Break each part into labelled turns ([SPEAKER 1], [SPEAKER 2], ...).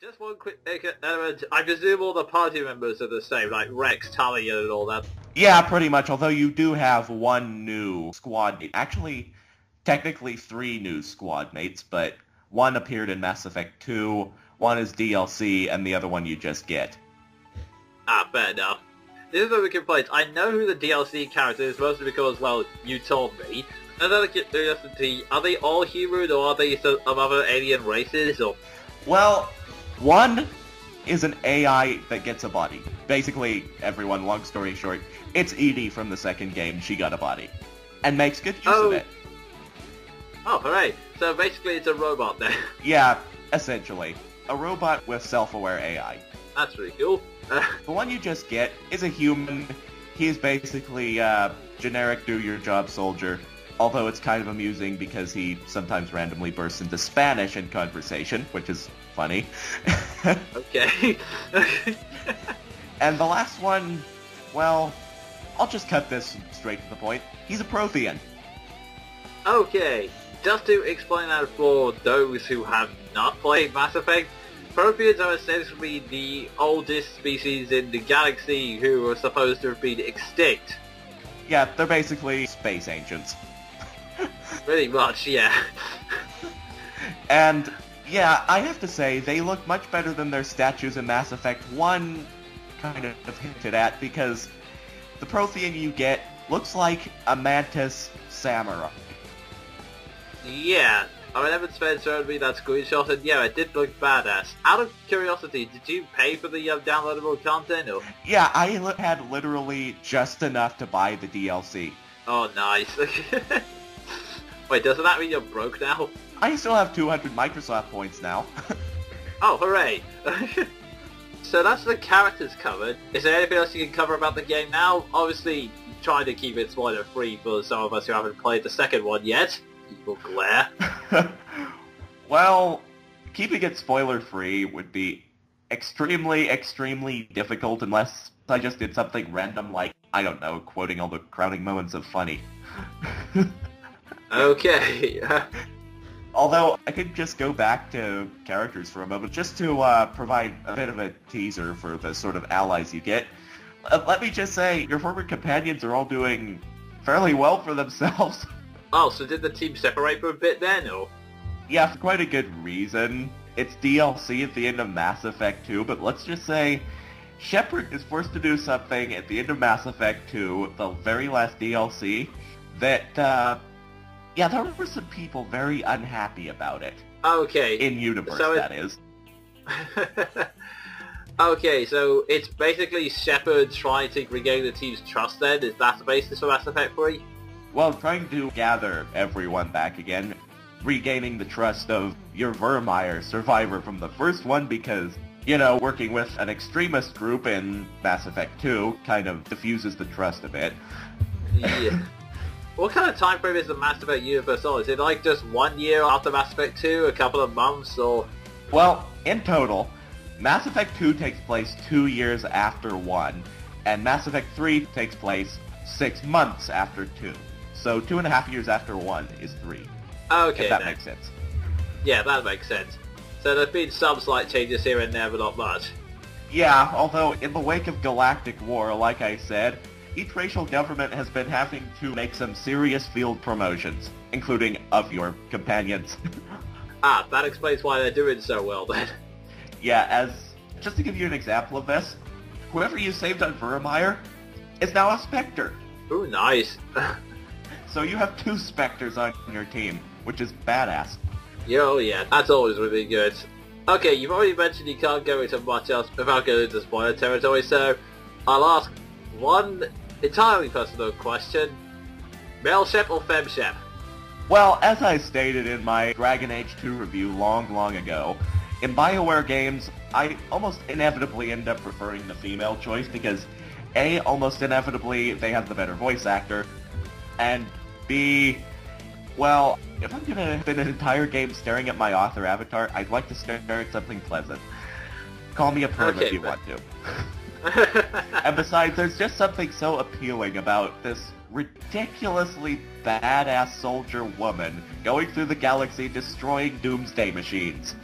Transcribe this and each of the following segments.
[SPEAKER 1] Just one quick element. I presume all the party members are the same, like Rex, Talia, and all that.
[SPEAKER 2] Yeah, pretty much, although you do have one new squad mate. Actually, technically three new squad mates, but one appeared in Mass Effect 2, one is DLC, and the other one you just get.
[SPEAKER 1] Ah, fair enough. This is one of the complaints. I know who the DLC character is, mostly because, well, you told me. Another curiosity, are they all human, or are they some other alien races, or...
[SPEAKER 2] Well, one is an AI that gets a body. Basically, everyone, long story short, it's Edie from the second game, she got a body. And makes good use of it.
[SPEAKER 1] Oh, hooray. So basically it's a robot then.
[SPEAKER 2] Yeah, essentially. A robot with self-aware AI.
[SPEAKER 1] That's pretty cool.
[SPEAKER 2] The one you just get is a human. He's basically a generic do-your-job soldier, although it's kind of amusing because he sometimes randomly bursts into Spanish in conversation, which is funny.
[SPEAKER 1] Okay.
[SPEAKER 2] And the last one, well, I'll just cut this straight to the point. He's a Prothean.
[SPEAKER 1] Okay. Just to explain that for those who have not played Mass Effect, Protheans are essentially the oldest species in the galaxy who are supposed to have been extinct.
[SPEAKER 2] Yeah, they're basically space ancients.
[SPEAKER 1] Pretty much, yeah.
[SPEAKER 2] And, yeah, I have to say, they look much better than their statues in Mass Effect 1 kind of hinted at, because the Prothean you get looks like a Mantis samurai.
[SPEAKER 1] Yeah. I remember Sven showed me that screenshot, and yeah, it did look badass. Out of curiosity, did you pay for the downloadable content, or...?
[SPEAKER 2] Yeah, I had literally just enough to buy the DLC.
[SPEAKER 1] Oh, nice. Wait, doesn't that mean you're broke now?
[SPEAKER 2] I still have 200 Microsoft points now.
[SPEAKER 1] Oh, hooray! So that's the characters covered. Is there anything else you can cover about the game now? Obviously, trying to keep it spoiler-free for some of us who haven't played the second one yet. Evil glare.
[SPEAKER 2] Well, keeping it spoiler-free would be extremely, extremely difficult unless I just did something random like, I don't know, quoting all the crowning moments of funny.
[SPEAKER 1] Okay.
[SPEAKER 2] Although, I could just go back to characters for a moment, just to provide a bit of a teaser for the sort of allies you get. Let me just say, your former companions are all doing fairly well for themselves.
[SPEAKER 1] Oh, so did the team separate for a bit then, or?
[SPEAKER 2] Yeah, for quite a good reason. It's DLC at the end of Mass Effect 2, but let's just say Shephard is forced to do something at the end of Mass Effect 2, the very last DLC, that, yeah, there were some people very unhappy about it.
[SPEAKER 1] Okay.
[SPEAKER 2] In-universe,
[SPEAKER 1] so
[SPEAKER 2] that is.
[SPEAKER 1] Okay, so it's basically Shephard trying to regain the team's trust then? Is that the basis for Mass Effect 3?
[SPEAKER 2] Well, trying to gather everyone back again, regaining the trust of your Vermeer survivor from the first one because, you know, working with an extremist group in Mass Effect 2 kind of diffuses the trust a bit.
[SPEAKER 1] Yeah. What kind of time frame is the Mass Effect universe on? Is it like just 1 year after Mass Effect 2, a couple of months, or...?
[SPEAKER 2] Well, in total, Mass Effect 2 takes place 2 years after 1, and Mass Effect 3 takes place 6 months after 2. So 2.5 years after 1 is 3.
[SPEAKER 1] Okay,
[SPEAKER 2] if that
[SPEAKER 1] then.
[SPEAKER 2] makes sense.
[SPEAKER 1] Yeah, that makes sense. So there's been some slight changes here and there, but not much.
[SPEAKER 2] Yeah, although in the wake of Galactic War, like I said, each racial government has been having to make some serious field promotions, including of your companions.
[SPEAKER 1] Ah, that explains why they're doing so well then.
[SPEAKER 2] Yeah, just to give you an example of this, whoever you saved on Vermeer is now a Spectre.
[SPEAKER 1] Ooh, nice.
[SPEAKER 2] So you have 2 Spectres on your team, which is badass.
[SPEAKER 1] Yo, yeah, that's always really good. Okay, you've already mentioned you can't go into much else without going into spoiler territory, so I'll ask one entirely personal question. Male Shep or Fem Shep?
[SPEAKER 2] Well, as I stated in my Dragon Age 2 review long ago, in BioWare games, I almost inevitably end up preferring the female choice because A, almost inevitably, they have the better voice actor, and B, well, if I'm gonna spend an entire game staring at my author avatar, I'd like to stare at something pleasant. Call me a perv if you want to. And besides, there's just something so appealing about this ridiculously badass soldier woman going through the galaxy destroying doomsday machines.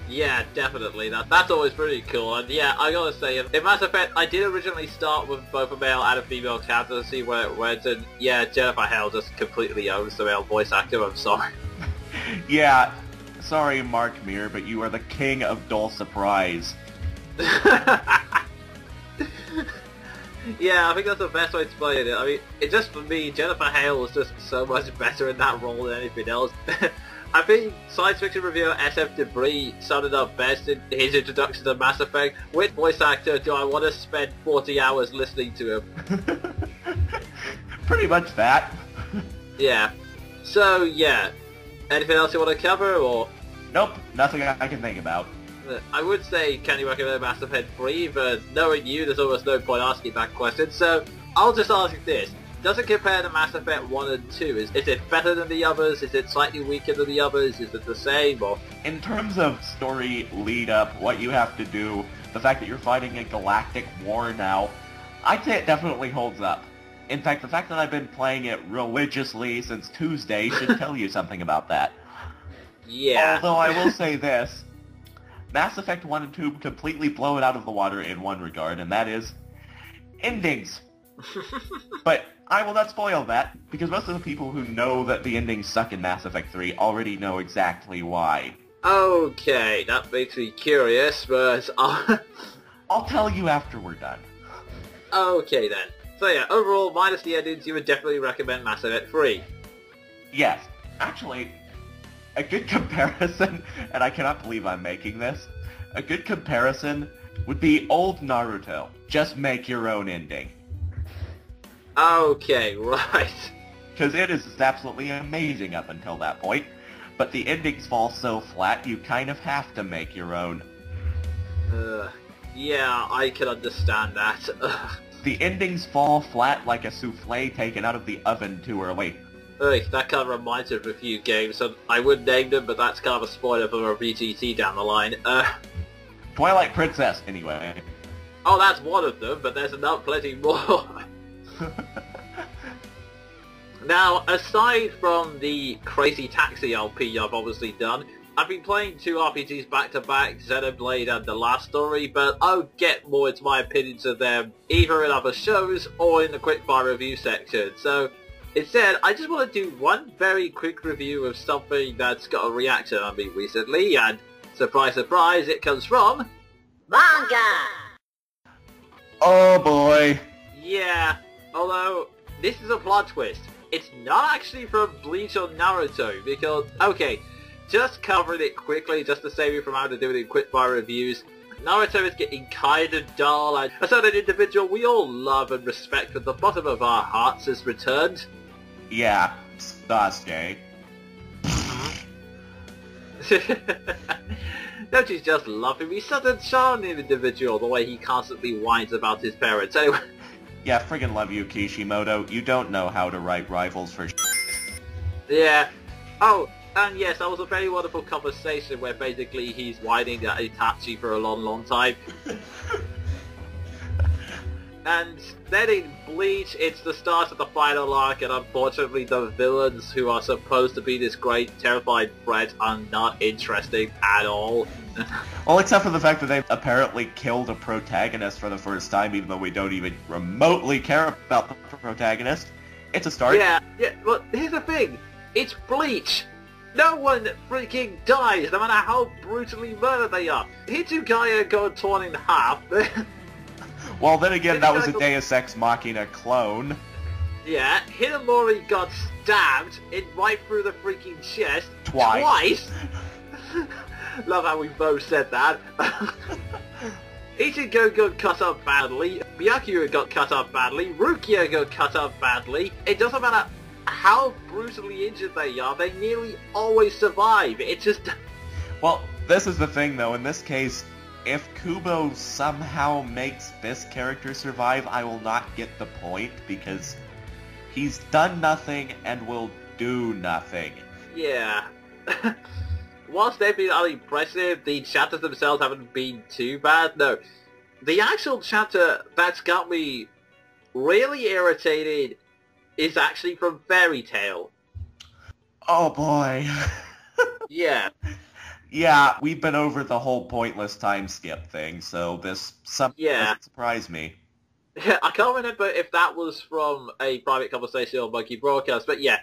[SPEAKER 1] Yeah, definitely. That's always pretty cool. And yeah, I gotta say, in Mass Effect, I did originally start with both a male and a female character to see where it went, and yeah, Jennifer Hale just completely owns the male voice actor, I'm sorry.
[SPEAKER 2] Yeah, sorry Mark Meer, but you are the king of dull surprise.
[SPEAKER 1] Yeah, I think that's the best way to play it. I mean, it just for me, Jennifer Hale was just so much better in that role than anything else. I think science fiction reviewer SF Debris summed it up best in his introduction to Mass Effect. Which voice actor do I want to spend 40 hours listening to him?
[SPEAKER 2] Pretty much that.
[SPEAKER 1] Yeah. So, yeah. Anything else you want to cover, or...?
[SPEAKER 2] Nope, nothing I can think about.
[SPEAKER 1] I would say, can you recommend Mass Effect 3, but knowing you, there's almost no point asking that question, so I'll just ask you this. Does it compare to Mass Effect 1 and 2? Is it better than the others? Is it slightly weaker than the others? Is it the same? Or
[SPEAKER 2] in terms of story lead-up, what you have to do, the fact that you're fighting a galactic war now, I'd say it definitely holds up. In fact, the fact that I've been playing it religiously since Tuesday should tell you something about that.
[SPEAKER 1] Yeah.
[SPEAKER 2] Although I will say this, Mass Effect 1 and 2 completely blow it out of the water in one regard, and that is endings. But I will not spoil that, because most of the people who know that the endings suck in Mass Effect 3 already know exactly why.
[SPEAKER 1] Okay, that makes me curious, but
[SPEAKER 2] I'll tell you after we're done.
[SPEAKER 1] Okay then. So yeah, overall, minus the endings, you would definitely recommend Mass Effect 3.
[SPEAKER 2] Yes. Actually, a good comparison, and I cannot believe I'm making this, a good comparison would be old Naruto. Just make your own ending.
[SPEAKER 1] Okay, right.
[SPEAKER 2] Because it is absolutely amazing up until that point, but the endings fall so flat you kind of have to make your own.
[SPEAKER 1] Yeah, I can understand that.
[SPEAKER 2] The endings fall flat like a souffle taken out of the oven too early.
[SPEAKER 1] That kind of reminds me of a few games, and I would name them, but that's kind of a spoiler for a VGT down the line.
[SPEAKER 2] Twilight Princess, anyway.
[SPEAKER 1] Oh, that's one of them, but there's not plenty more. Now, aside from the Crazy Taxi LP I've obviously done, I've been playing two RPGs back-to-back, Xenoblade and The Last Story, but I'll get more into my opinions of them either in other shows or in the quickfire review section. So, instead, I just want to do one very quick review of something that's got a reaction on me recently, and surprise, surprise, it comes from... manga!
[SPEAKER 2] Oh boy.
[SPEAKER 1] Yeah, although, this is a plot twist. It's not actually from Bleach or Naruto, because, okay, just covering it quickly, just to save you from having to do it in quickfire reviews, Naruto is getting kind of dull, and a certain individual we all love and respect from the bottom of our hearts has returned.
[SPEAKER 2] Yeah, Sasuke.
[SPEAKER 1] Don't you just love him? He's such a charming individual, the way he constantly whines about his parents. Anyway.
[SPEAKER 2] Yeah, friggin' love you, Kishimoto. You don't know how to write rivals for
[SPEAKER 1] Yeah. Oh, and yes, that was a very wonderful conversation where basically he's whining at Itachi for a long, long time. And then in Bleach, it's the start of the final arc, and unfortunately the villains who are supposed to be this great, terrified threat are not interesting at all.
[SPEAKER 2] Well, except for the fact that they apparently killed a protagonist for the first time, even though we don't even remotely care about the protagonist. It's a start.
[SPEAKER 1] Yeah, well, here's the thing. It's Bleach. No one freaking dies, no matter how brutally murdered they are. Hitsugaya got torn in half.
[SPEAKER 2] Well, then again, that was a Deus Ex Machina clone.
[SPEAKER 1] Yeah, Hinamori got stabbed right through the freaking chest.
[SPEAKER 2] Twice?
[SPEAKER 1] Love how we both said that. Ichigo got cut up badly, Byakuya got cut up badly, Rukia got cut up badly. It doesn't matter how brutally injured they are, they nearly always survive. It's just...
[SPEAKER 2] Well, this is the thing though, in this case, if Kubo somehow makes this character survive, I will not get the point, because he's done nothing and will do nothing.
[SPEAKER 1] Yeah. Whilst they've been unimpressive, the chapters themselves haven't been too bad. No, the actual chapter that's got me really irritated is actually from Fairy Tail.
[SPEAKER 2] Oh boy.
[SPEAKER 1] Yeah.
[SPEAKER 2] Yeah, we've been over the whole pointless time skip thing, so this
[SPEAKER 1] Yeah.
[SPEAKER 2] doesn't surprise me.
[SPEAKER 1] I can't remember if that was from a private conversation or Monkey Broadcast, but yeah.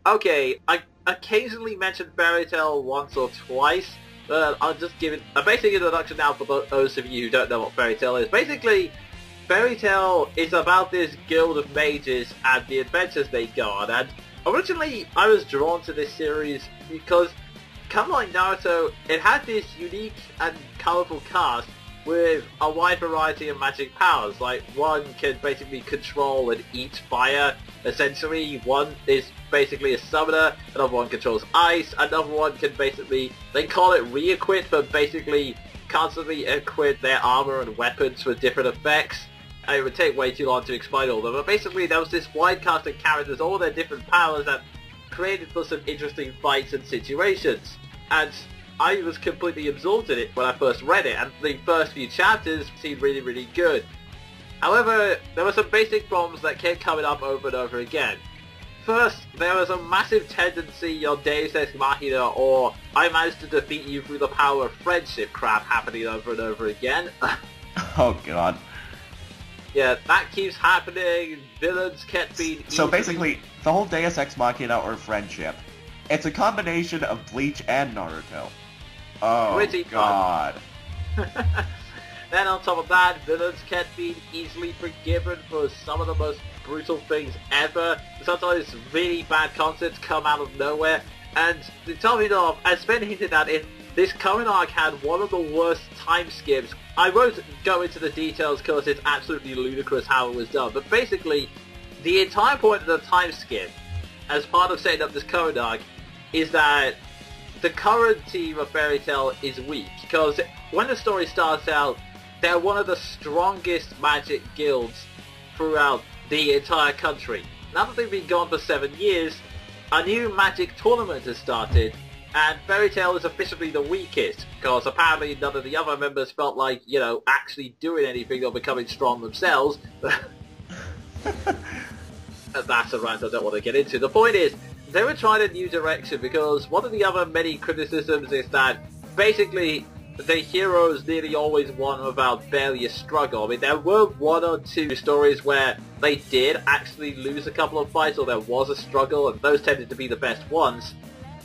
[SPEAKER 1] Okay, I occasionally mentioned Fairy Tail once or twice, but I'll just give it a basic introduction now for those of you who don't know what Fairy Tail is. Basically, Fairy Tail is about this guild of mages and the adventures they go on, and originally I was drawn to this series because, kind of like Naruto, it had this unique and colourful cast with a wide variety of magic powers. Like, one can basically control and eat fire, essentially. One is basically a summoner, another one controls ice, another one can basically, they call it re-equip, but basically constantly equip their armor and weapons with different effects. And it would take way too long to explain all of them, but basically there was this wide cast of characters, all their different powers that created for some interesting fights and situations. And I was completely absorbed in it when I first read it, and the first few chapters seemed really, really good. However, there were some basic problems that kept coming up over and over again. First, there was a massive tendency on Deus Ex Machina or I managed to defeat you through the power of friendship crap happening over and over again.
[SPEAKER 2] Oh god.
[SPEAKER 1] Yeah, that keeps happening, villains kept being
[SPEAKER 2] So basically, the whole Deus Ex Machina or friendship, it's a combination of Bleach and Naruto. Oh
[SPEAKER 1] pretty
[SPEAKER 2] god.
[SPEAKER 1] Then on top of that, villains kept being easily forgiven for some of the most brutal things ever. Sometimes really bad concepts come out of nowhere. And to top it off, as Sven hinted at it, this current arc had one of the worst time skips. I won't go into the details because it's absolutely ludicrous how it was done. But basically, the entire point of the time skip, as part of setting up this current arc, is that the current team of Fairy Tail is weak. Because when the story starts out, they're one of the strongest magic guilds throughout the entire country. Now that they've been gone for 7 years, a new magic tournament has started, and Fairy Tail is officially the weakest, because apparently none of the other members felt like, you know, actually doing anything or becoming strong themselves. That's a rant I don't want to get into. The point is, they were trying a new direction, because one of the other many criticisms is that basically the heroes nearly always won without barely a struggle. I mean, there were 1 or 2 stories where they did actually lose a couple of fights, or there was a struggle, and those tended to be the best ones.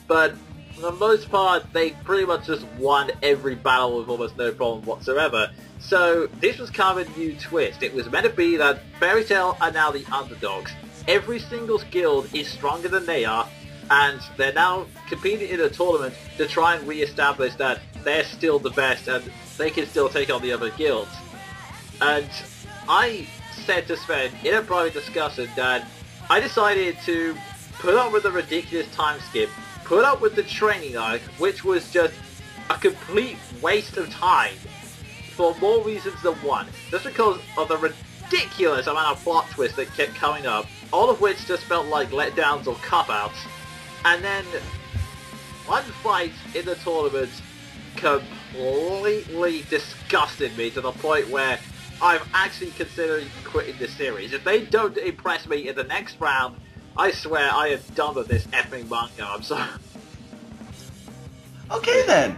[SPEAKER 1] But for the most part, they pretty much just won every battle with almost no problem whatsoever. So this was kind of a new twist. It was meant to be that Fairy Tail are now the underdogs. Every single guild is stronger than they are, and they're now competing in a tournament to try and re-establish that they're still the best and they can still take on the other guilds. And I said to Sven in a private discussion that I decided to put up with the ridiculous time skip, put up with the training arc, which was just a complete waste of time for more reasons than one. Just because of the ridiculous amount of plot twists that kept coming up, all of which just felt like letdowns or cop-outs. And then one fight in the tournament completely disgusted me to the point where I'm actually considering quitting this series. If they don't impress me in the next round, I swear I am done with this effing manga. I'm sorry.
[SPEAKER 2] Okay then.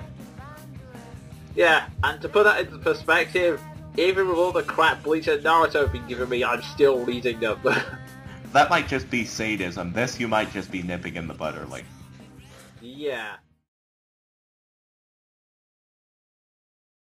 [SPEAKER 1] Yeah, and to put that into perspective, even with all the crap Bleach and Naruto have been giving me, I'm still reading them.
[SPEAKER 2] That might just be sadism. This you might just be nipping in the butter, like.
[SPEAKER 1] Yeah.